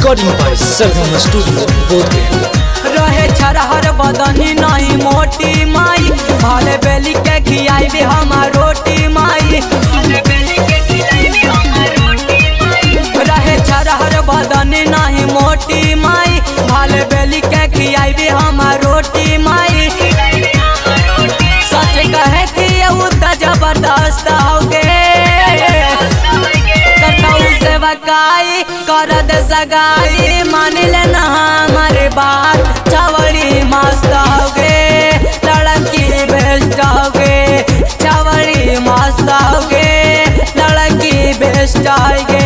Recording by Sargam studio Bodhgaya. रहे छरहर बदनी नहीं मोटी माई, भाले बेली के खियाई भी हमार रोटी माई। रहे छरहर बदनी नहीं मोटी माई, भाले बेली के खियाई भी हमार रोटी माई। सच कहे थी उतना जबरदस्त हो गे, से वकाई कर दे सगाई, मान लेना हमारे बात। छवड़ी मस्त हो गे, लड़की बेस्ट हो गे, छवड़ी मस्त हो गे, लड़की बेस्ट हो गे।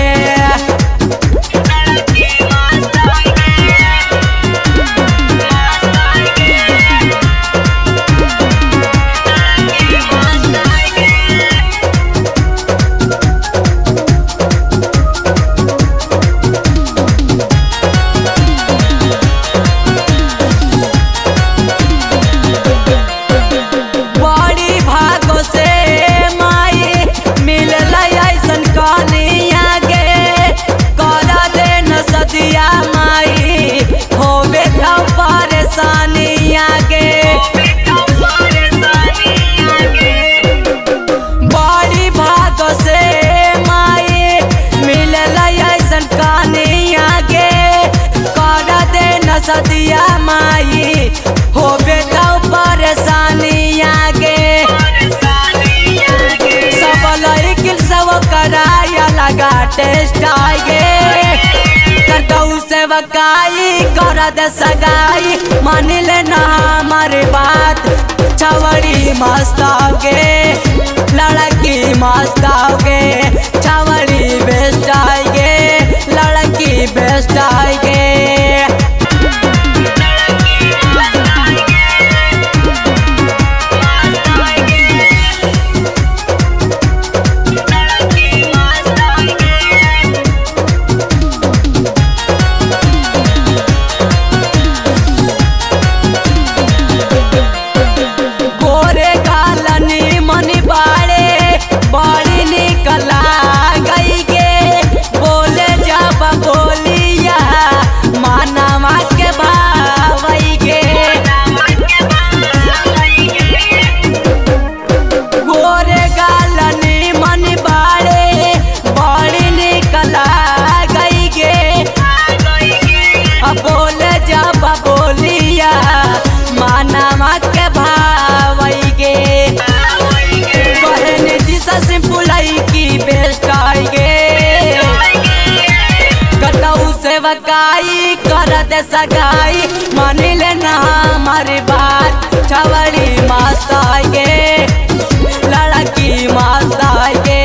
सदिया माई हो बेटा परेशानी आगे, सब लड़की सब कराया लगा टेस्ट आगे। करतऊ से वकाई कर दे सगाई, मान लेना हमारी बात। छवड़ी मस्त हो गे, लड़की मस्त हो गे, छवड़ी बेस्ट हो गे, लड़की बेस्ट हो गे। वकाई कर दे सगाई, मान लेना हमारी बात। छवड़ी मस्त हो गे, लड़की मस्त हो गे,